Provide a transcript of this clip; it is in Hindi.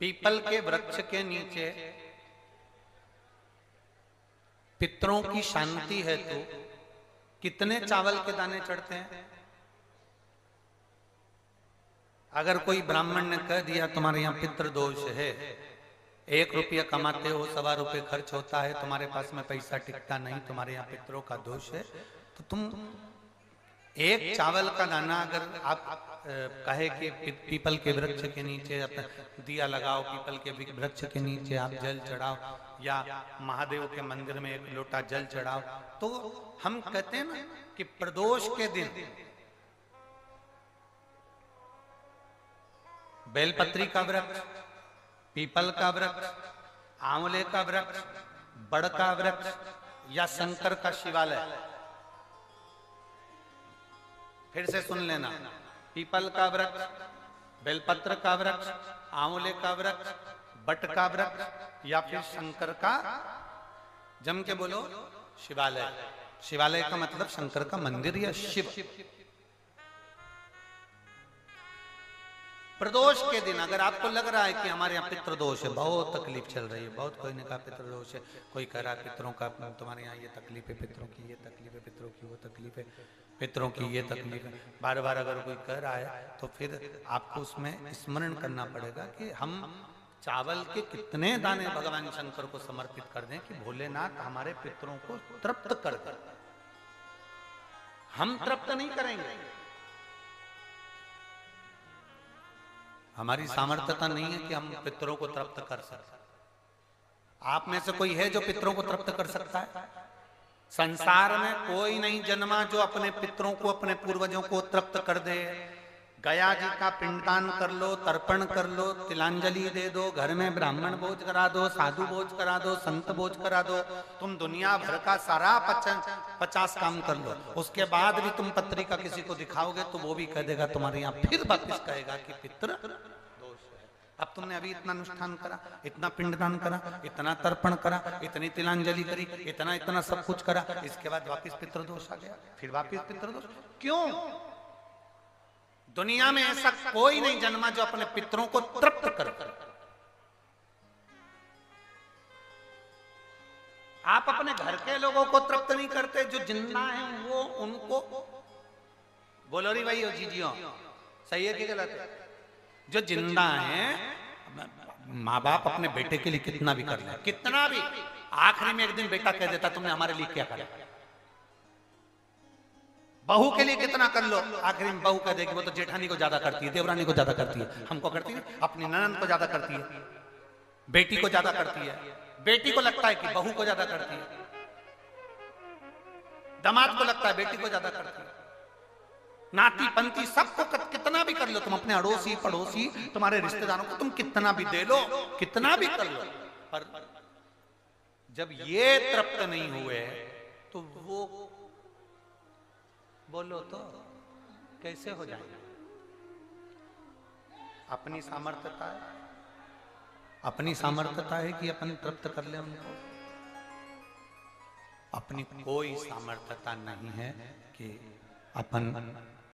पीपल के वृक्ष के नीचे पितरों की शांति है तो कितने चावल के दाने चढ़ते हैं? अगर कोई ब्राह्मण ने कह दिया तुम्हारे यहाँ पितृ दोष है, 1 रुपया कमाते हो, 1.25 रुपये खर्च होता है, तुम्हारे पास में पैसा टिकता नहीं, तुम्हारे यहाँ पितरों का दोष है, तो तुम एक चावल का दाना अगर आप कहे कि पीपल के वृक्ष के नीचे दिया लगाओ, पीपल के वृक्ष के नीचे आप जल चढ़ाओ, या महादेव के मंदिर में 1 लोटा जल चढ़ाओ, तो हम कहते हैं ना कि प्रदोष के दिन बेलपत्री का वृक्ष, पीपल का वृक्ष, आंवले का वृक्ष, बड़ का वृक्ष या शंकर का शिवालय, फिर से सुन लेना, पीपल का वृक्ष, बेलपत्र का वृक्ष, आंवले का वृक्ष, बट का वृक्ष या फिर शंकर का, जम के बोलो, शिवालय। शिवालय का मतलब शंकर का मंदिर या शिव। प्रदोष के दिन अगर आपको लग रहा है कि हमारे यहाँ पितृदोष है, बहुत तकलीफ चल रही है, बहुत कोई ने कहा पितृदोष है, कोई कह रहा है पितरों का, तुम्हारे यहाँ ये तकलीफ है, पितरों की ये तकलीफ है, पितरों की वो तकलीफ है, पितरों की ये तकलीफ है, बार बार अगर कोई कह रहा है तो फिर आपको उसमें स्मरण करना पड़ेगा कि हम चावल के कितने दाने भगवान शंकर को समर्पित कर दें कि भोलेनाथ हमारे पितरों को तृप्त कर दें। हम तृप्त नहीं करेंगे, हमारी सामर्थ्यता नहीं है कि हम पितरों को तृप्त कर सकते। आप में से कोई है जो पितरों को तृप्त कर सकता है? संसार में कोई नहीं जन्मा जो अपने पितरों को, अपने पूर्वजों को तृप्त कर दे। गया जी का पिंडदान कर लो, तर्पण कर लो, तिलांजलि दे दो, घर में ब्राह्मण भोज करा दो, साधु भोज करा दो, संत भोज करा दो, तुम दुनिया भर का सारा 50 काम कर लो, उसके बाद भी तुम पत्रिका किसी को दिखाओगे तो वो भी कह देगा तुम्हारे यहाँ, फिर वापिस कहेगा कि पितृ दोष है। अब तुमने अभी इतना अनुष्ठान करा, इतना पिंडदान करा, इतना तर्पण करा, इतनी तिलांजलि करी, इतना सब कुछ करा, इसके बाद वापिस पितृदोष आ गया, फिर वापिस पितृदोष। क्यों? दुनिया में ऐसा कोई नहीं जन्मा जो अपने पितरों को तृप्त कर। आप अपने घर के लोगों को तृप्त नहीं करते, जो जिंदा हैं वो उनको बोलो री भाई, जीजियो सही है कि गलत है? जो जिंदा हैं, माँ बाप अपने बेटे के लिए कितना भी कर ले, कितना भी, आखिरी में एक दिन बेटा कह देता तुमने हमारे लिए क्या करा। बहू के लिए कितना कर लो, आखिरी में बहू कह देगी वो तो जेठानी को ज्यादा करती है, देवरानी को ज्यादा करती है, हमको करती है, अपनी ननद को ज्यादा करती है, बेटी को ज्यादा करती है, बेटी को लगता है कि बहू को ज्यादा करती है, दामाद को लगता है बेटी को ज्यादा करती है, नाती पंती सबको कितना भी कर लो, तुम अपने अड़ोसी पड़ोसी तुम्हारे रिश्तेदारों को तुम कितना भी दे लो, कितना भी कर लो, पर जब ये तृप्त नहीं हुए तो वो बोलो तो कैसे हो जाएगा? अपनी सामर्थ्यता है, अपनी सामर्थ्यता है कि अपन तृप्त कर ले उनको? अपनी कोई सामर्थ्यता नहीं है कि अपन